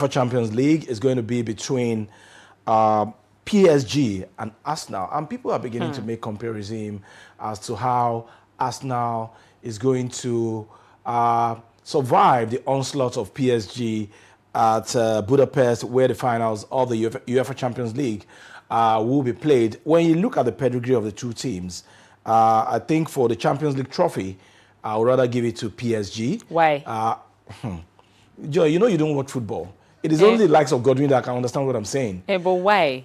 for Champions League is going to be between PSG and Arsenal. And people are beginning to make comparison as to how Arsenal is going to survive the onslaught of PSG at Budapest, where the finals of the UEFA Champions League will be played. When you look at the pedigree of the two teams, I think for the Champions League trophy, I would rather give it to PSG. Why? Joy, you know you don't watch football. It is only the likes of Godwin that can understand what I'm saying. But why?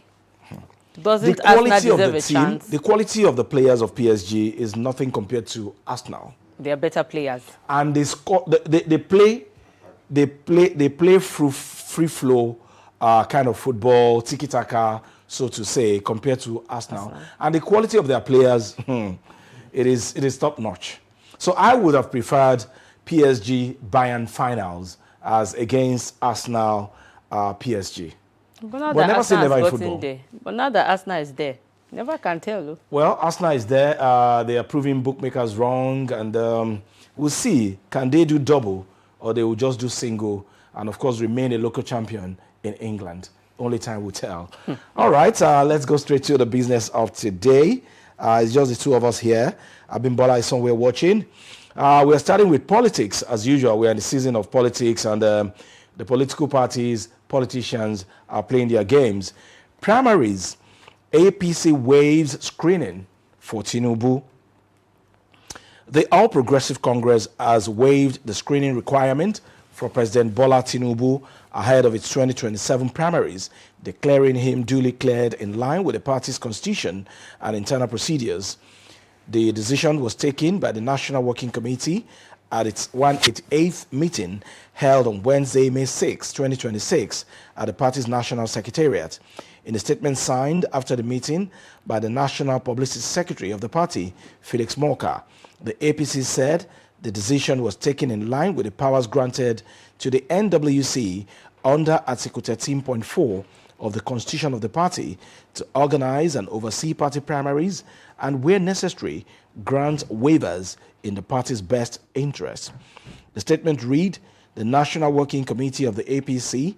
Doesn't The quality Arsenal of deserve the a team, chance? the quality of the players of PSG is nothing compared to Arsenal. They are better players. And they score. They play through free flow kind of football, tiki taka, so to say, compared to Arsenal. And the quality of their players, it is top notch. So I would have preferred PSG Bayern finals as against Arsenal PSG. But now But that never say Arsenal never in has football. gotten there. But now that Arsenal is there, never can tell. Look. Well, Arsenal is there. They are proving bookmakers wrong, and we'll see. Can they do double, or they will just do single, and of course remain a local champion in England? Only time will tell. All right, let's go straight to the business of today. It's just the two of us here. Abimbola is somewhere watching. We're starting with politics, as usual. We're in the season of politics, and the political parties, politicians are playing their games. Primaries. APC waives screening for Tinubu. The All Progressive Congress has waived the screening requirement for President Bola Tinubu ahead of its 2027 primaries, declaring him duly cleared in line with the party's constitution and internal procedures. The decision was taken by the National Working Committee at its 188th meeting held on Wednesday, May 6, 2026, at the party's National Secretariat. In a statement signed after the meeting by the National Publicity Secretary of the party, Felix Morka, the APC said the decision was taken in line with the powers granted to the NWC under Article 13.4 of the Constitution of the party to organize and oversee party primaries and, where necessary, grant waivers in the party's best interest. The statement read, the National Working Committee of the APC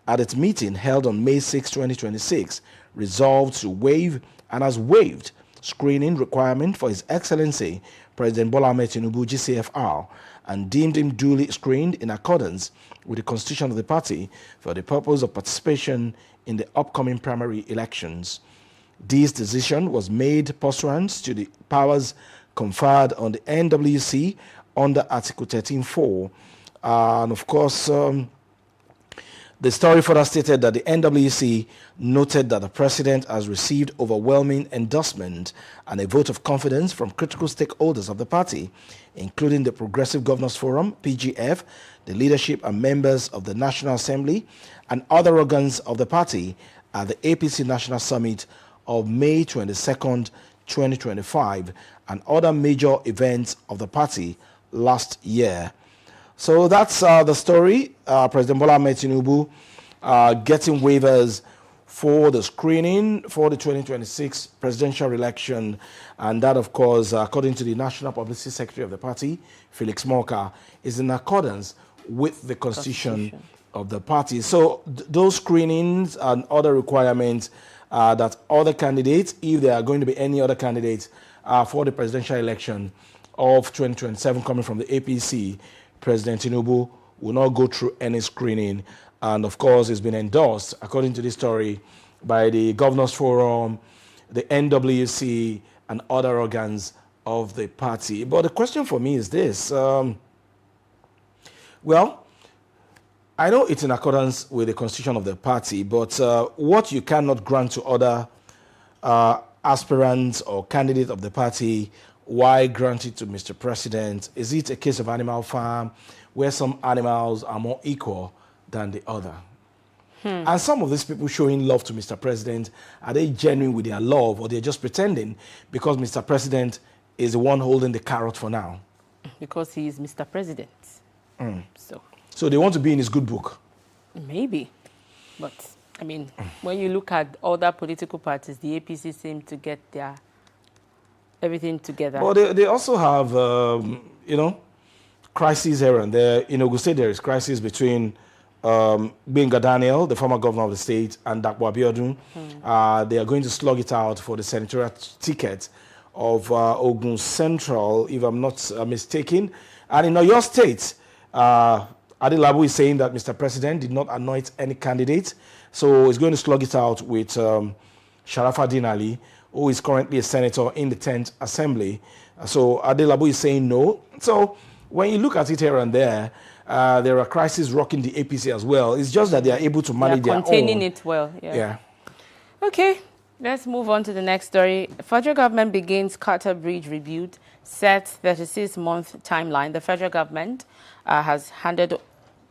at its meeting held on May 6, 2026, resolved to waive and has waived screening requirement for His Excellency President Bola Ahmed Tinubu, GCFR, and deemed him duly screened in accordance with the constitution of the party for the purpose of participation in the upcoming primary elections. This decision was made pursuant to the powers conferred on the NWC under Article 13.4. And of course, the story further stated that the NWC noted that the president has received overwhelming endorsement and a vote of confidence from critical stakeholders of the party, including the Progressive Governors Forum, PGF, the leadership and members of the National Assembly, and other organs of the party at the APC National Summit of May 22nd, 2025, and other major events of the party last year. So that's the story. President Bola Ahmed Tinubu getting waivers for the screening for the 2026 presidential election. And that, of course, according to the National Publicity Secretary of the party, Felix Morka, is in accordance with the constitution of the party. So those screenings and other requirements that other candidates, if there are going to be any other candidates for the presidential election of 2027 coming from the APC, President Tinubu will not go through any screening. And of course, it's been endorsed, according to this story, by the Governors Forum, the NWC, and other organs of the party. But the question for me is this. Well, I know it's in accordance with the constitution of the party, but what you cannot grant to other aspirants or candidates of the party, why grant it to Mr. President? Is it a case of Animal Farm where some animals are more equal than the other? And some of these people showing love to Mr. President, are they genuine with their love, or they're just pretending because Mr. President is the one holding the carrot for now? Because he is Mr. President. So they want to be in his good book? Maybe. But, I mean, when you look at other political parties, the APC seem to get their everything together. Well, they also have, crises here and there. In Ogun State, there is crisis between Benga Daniel, the former governor of the state, and Dakwa Abiodun. They are going to slug it out for the senatorial ticket of Ogun Central, if I'm not mistaken. And in Oyo State, Adelabu is saying that Mr. President did not anoint any candidate, so he's going to slug it out with Sharafaddin Ali, who is currently a senator in the 10th Assembly. So Adelabu is saying no. So when you look at it here and there are crises rocking the APC as well. It's just that they are able to manage their own. Containing it well. Yeah. Okay, let's move on to the next story. Federal government begins Carter Bridge rebuild, set 36-month timeline. The federal government has handed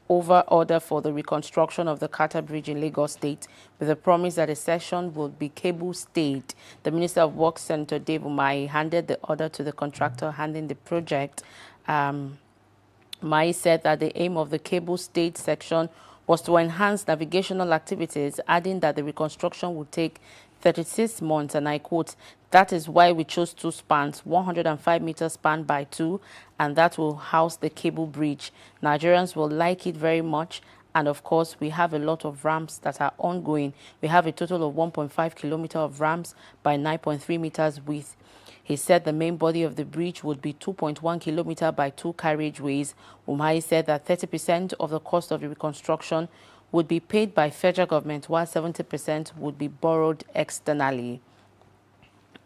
over order for the reconstruction of the Carter Bridge in Lagos State with a promise that a section will be cable stayed. The Minister of Works, Senator Dave Umahi, handed the order to the contractor handling the project. Umahi said that the aim of the cable stayed section was to enhance navigational activities, adding that the reconstruction would take 36 months, and I quote, "That is why we chose two spans, 105 meters span by 2, and that will house the cable bridge. Nigerians will like it very much, and of course, we have a lot of ramps that are ongoing. We have a total of 1.5 kilometers of ramps by 9.3 meters width." He said the main body of the bridge would be 2.1 kilometers by 2 carriageways. Umahi said that 30% of the cost of the reconstruction would be paid by federal government, while 70% would be borrowed externally.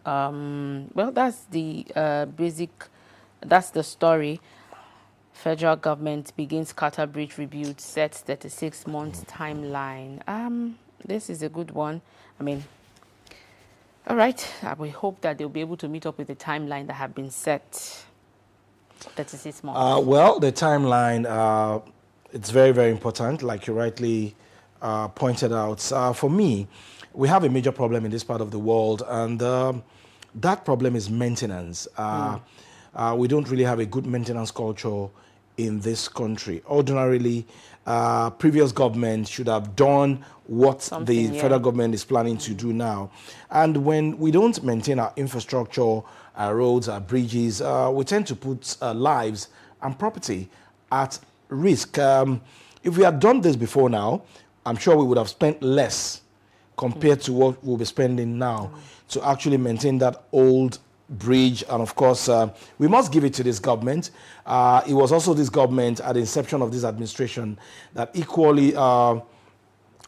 Well, that's the that's the story. Federal government begins Carter Bridge rebuild, sets 36 months timeline. This is a good one. I mean, all right, we hope that they'll be able to meet up with the timeline that have been set. 36 months. Well, the timeline, it's very, very important, like you rightly pointed out. For me, we have a major problem in this part of the world, and that problem is maintenance. We don't really have a good maintenance culture in this country. Ordinarily, previous government should have done what the federal government is planning to do now. And when we don't maintain our infrastructure, our roads, our bridges, we tend to put lives and property at risk. If we had done this before now, I'm sure we would have spent less compared to what we'll be spending now to actually maintain that old bridge. And of course, we must give it to this government. It was also this government at the inception of this administration that equally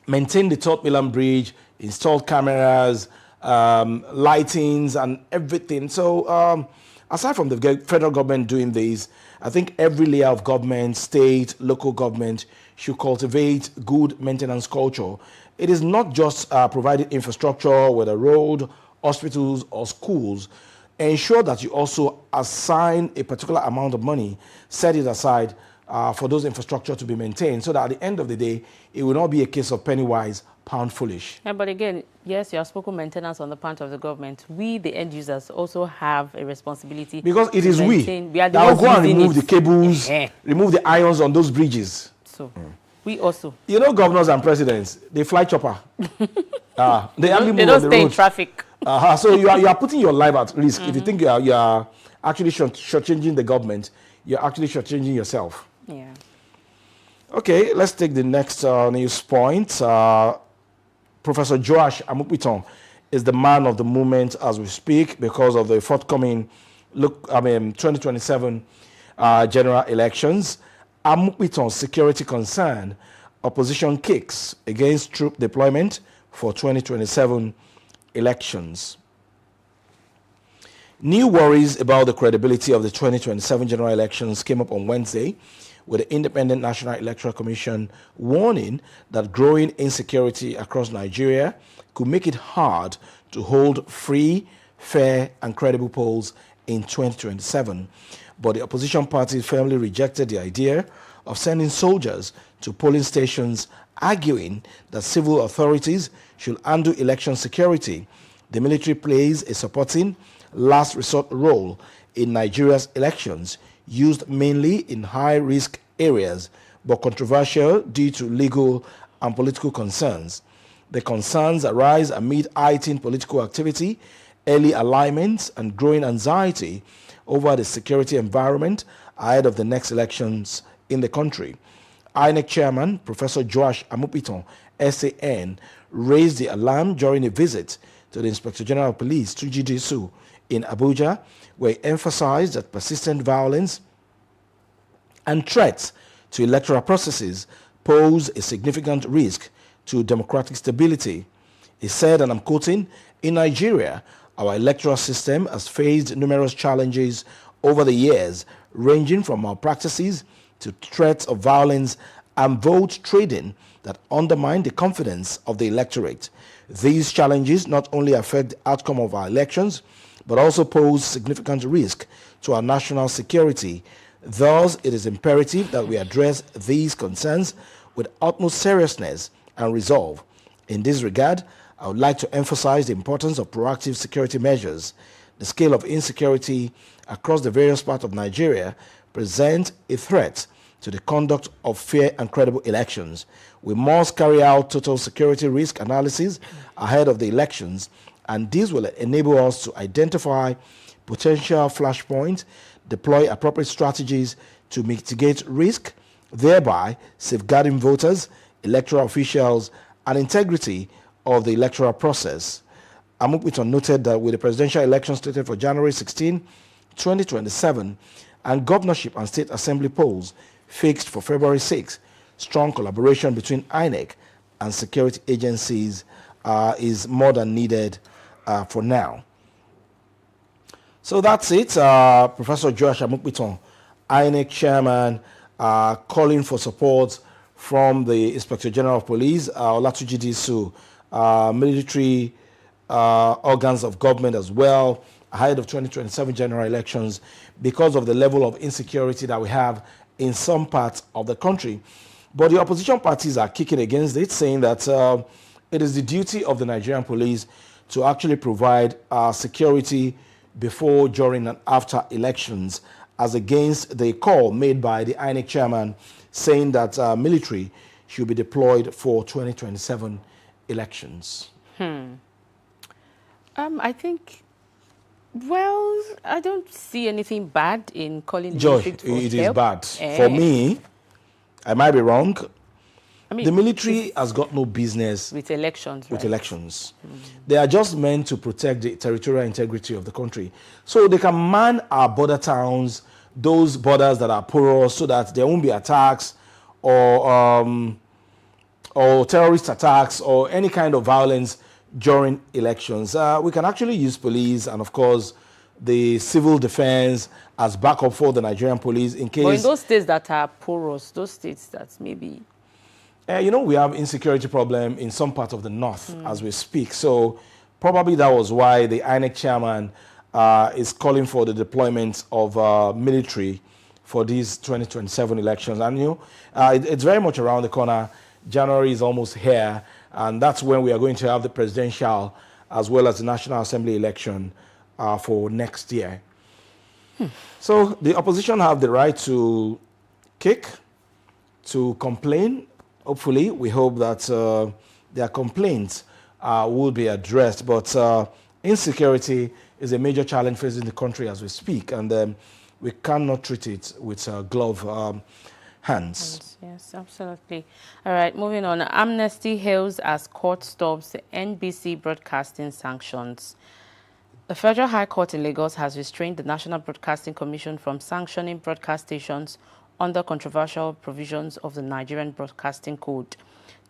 maintained the Third Mainland Bridge, installed cameras, lightings and everything. So aside from the federal government doing this, I think every layer of government, state, local government should cultivate good maintenance culture. It is not just providing infrastructure, whether road, hospitals or schools. Ensure that you also assign a particular amount of money, set it aside for those infrastructure to be maintained, so that at the end of the day, it will not be a case of penny wise, pound foolish. Yeah, but again, yes, you have spoken maintenance on the part of the government. We, the end users, also have a responsibility. Because it is we that will go and remove the cables, remove the irons on those bridges. So, we also. You know, governors and presidents, they fly chopper. They don't stay in traffic. So you are putting your life at risk. If you think you are actually shortchanging the government, you're actually shortchanging yourself. Yeah. Okay, let's take the next news point. Professor Joash Amupiton is the man of the moment as we speak because of the forthcoming 2027 general elections. Amupiton's security concern, opposition kicks against troop deployment for 2027 elections. New worries about the credibility of the 2027 general elections came up on Wednesday, with the Independent National Electoral Commission warning that growing insecurity across Nigeria could make it hard to hold free, fair, and credible polls in 2027. But the opposition parties firmly rejected the idea of sending soldiers to polling stations, arguing that civil authorities should handle election security. The military plays a supporting, last resort role in Nigeria's elections, used mainly in high-risk areas, but controversial due to legal and political concerns. The concerns arise amid heightened political activity, early alignments, and growing anxiety over the security environment ahead of the next elections in the country. INEC chairman, Professor Joash Amupiton, SAN, raised the alarm during a visit to the Inspector General of Police, Tunji Disu, in Abuja, where he emphasized that persistent violence and threats to electoral processes pose a significant risk to democratic stability. He said, and I'm quoting, "In Nigeria, our electoral system has faced numerous challenges over the years, ranging from malpractices to threats of violence and vote trading that undermine the confidence of the electorate. These challenges not only affect the outcome of our elections, but also pose significant risk to our national security. Thus, it is imperative that we address these concerns with utmost seriousness and resolve. In this regard, I would like to emphasize the importance of proactive security measures. The scale of insecurity across the various parts of Nigeria presents a threat to the conduct of fair and credible elections. We must carry out total security risk analysis ahead of the elections, and this will enable us to identify potential flashpoints, deploy appropriate strategies to mitigate risk, thereby safeguarding voters, electoral officials, and integrity of the electoral process." Amupiton noted that with the presidential election slated for January 16, 2027, and governorship and state assembly polls fixed for February 6, strong collaboration between INEC and security agencies is more than needed for now. So that's it. Professor Joash Amupiton, INEC chairman, calling for support from the Inspector General of Police, Olatunji Disu, military organs of government as well, ahead of 2027 general elections, because of the level of insecurity that we have in some parts of the country. But the opposition parties are kicking against it, saying that it is the duty of the Nigerian police to actually provide security before, during, and after elections, as against the call made by the INEC chairman saying that military should be deployed for 2027 elections. I think, well, I don't see anything bad in calling the Joy, military for it is help. bad. For me, I might be wrong. I mean, the military has got no business with elections. with right? elections. They are just meant to protect the territorial integrity of the country. So they can man our border towns, those borders that are porous, so that there won't be attacks or terrorist attacks or any kind of violence during elections. We can actually use police and, of course, the civil defense as backup for the Nigerian police in case... But in those states that are porous, those states that maybe... you know, we have insecurity problem in some part of the north as we speak. So probably that was why the INEC chairman is calling for the deployment of military for these 2027 elections. And, you know, it's very much around the corner. January is almost here, and that's when we are going to have the presidential as well as the National Assembly election for next year. So the opposition have the right to kick, to complain. Hopefully, we hope that their complaints will be addressed. But insecurity is a major challenge facing the country as we speak, and we cannot treat it with glove hands. Yes, absolutely. All right, moving on. Amnesty hails as court stops NBC broadcasting sanctions. The Federal High Court in Lagos has restrained the National Broadcasting Commission from sanctioning broadcast stations under controversial provisions of the Nigerian Broadcasting Code.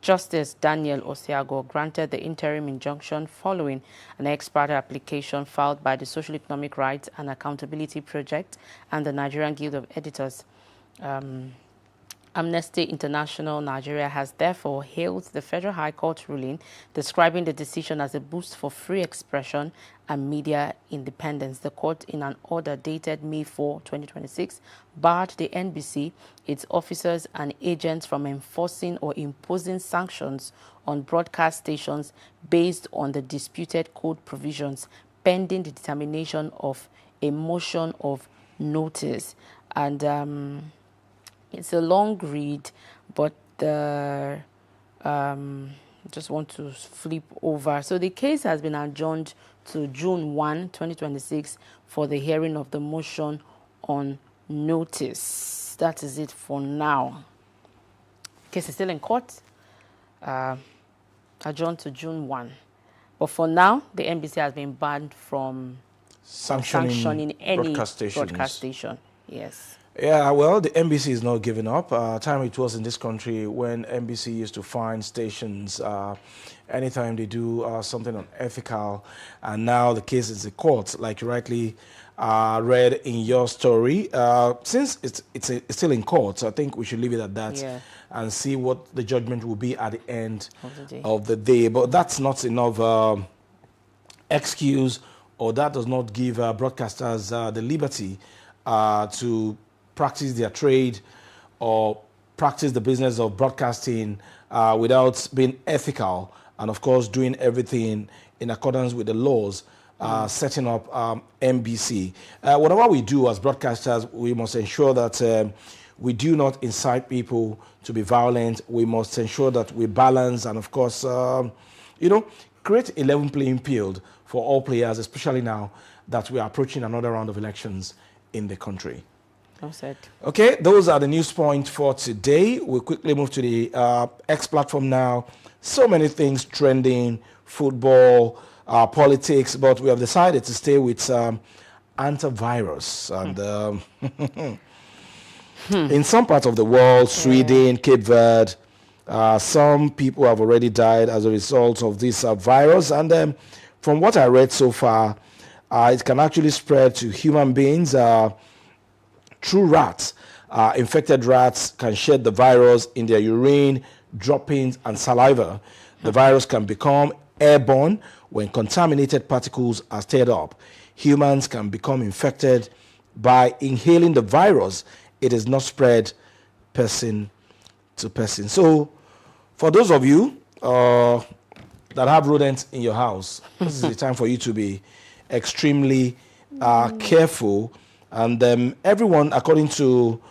Justice Daniel Osiago granted the interim injunction following an ex parte application filed by the Social Economic Rights and Accountability Project and the Nigerian Guild of Editors. Amnesty International Nigeria has therefore hailed the Federal High Court ruling, describing the decision as a boost for free expression and media independence. The court, in an order dated May 4, 2026, barred the NBC, its officers and agents from enforcing or imposing sanctions on broadcast stations based on the disputed code provisions, pending the determination of a motion of notice. And it's a long read, but just want to flip over. So the case has been adjourned to June 1, 2026 for the hearing of the motion on notice. That is it for now. case is still in court, adjourned to June 1. But for now, the NBC has been banned from sanctioning any broadcast station. Yes. Yeah, well, the NBC is not giving up. Time it was in this country when NBC used to fine stations anytime they do something unethical, and now the case is in court, like you rightly read in your story. Since it's still in court, so I think we should leave it at that. Yeah. And see what the judgment will be at the end of the day. But that's not enough excuse, or that does not give broadcasters the liberty to practice their trade or practice the business of broadcasting without being ethical, and of course doing everything in accordance with the laws setting up NBC. Whatever we do as broadcasters, we must ensure that we do not incite people to be violent. We must ensure that we balance and, of course, create a level playing field for all players, especially now that we are approaching another round of elections in the country. Well said. Okay, those are the news points for today. We'll quickly move to the X platform now. So many things trending, football, politics, but we have decided to stay with antivirus. And in some parts of the world, Sweden, Cape Verde, some people have already died as a result of this virus. And from what I read so far, it can actually spread to human beings through rats. Infected rats can shed the virus in their urine, droppings, and saliva. The virus can become airborne when contaminated particles are stirred up. Humans can become infected by inhaling the virus. It is not spread person to person. So for those of you that have rodents in your house, this is the time for you to be extremely careful. And everyone, according to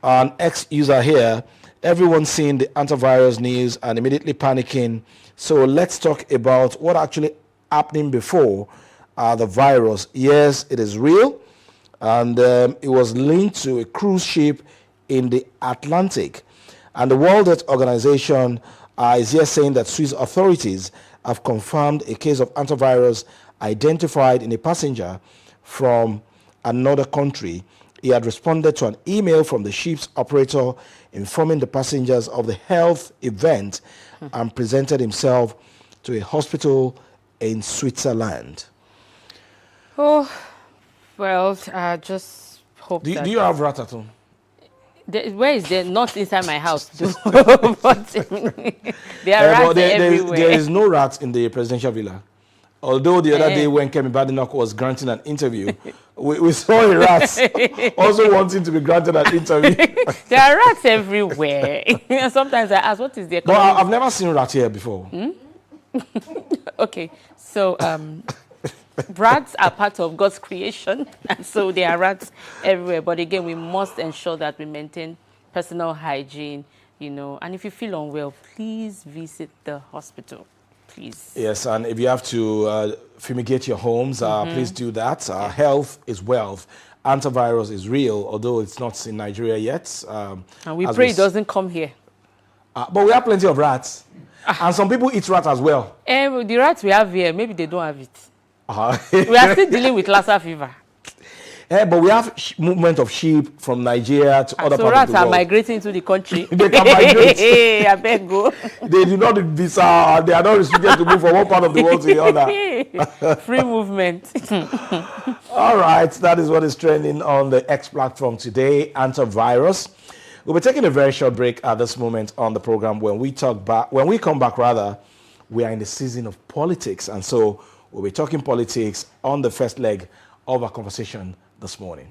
an ex-user here, everyone's seeing the antivirus news and immediately panicking. So let's talk about what actually happening before the virus. Yes, it is real. And it was linked to a cruise ship in the Atlantic. And the World Health Organization is here saying that Swiss authorities have confirmed a case of antivirus identified in a passenger from another country. He had responded to an email from the ship's operator informing the passengers of the health event and presented himself to a hospital in Switzerland. Oh. Well, just hope do you have rat at home? Where is there? Not inside my house, too. But there are rats everywhere. There is no rat in the presidential villa. Although the other day when Kemi Badenoch was granting an interview, we saw a rat also wanting to be granted an interview. There are rats everywhere. Sometimes I ask, what is the... No, I've never seen a rat here before. Okay, so... rats are part of God's creation, and so there are rats everywhere. But again, we must ensure that we maintain personal hygiene, and if you feel unwell, please visit the hospital, please. Yes, and if you have to fumigate your homes, please do that. Health is wealth. Antivirus is real, although it's not in Nigeria yet. And we pray it doesn't come here. But we have plenty of rats. And some people eat rats as well. The rats we have here, maybe they don't have it. We are still dealing with Lassa fever. Yeah, but we have movement of sheep from Nigeria to other parts of the world. So rats are migrating to the country. They can migrate. Hey, I beg go. They do not need visa. They are not restricted to move from one part of the world to the other. Free movement. All right, that is what is trending on the X platform today, antivirus. We'll be taking a very short break at this moment on the program. When we come back, we are in the season of politics, and so we'll be talking politics on the first leg of our conversation this morning.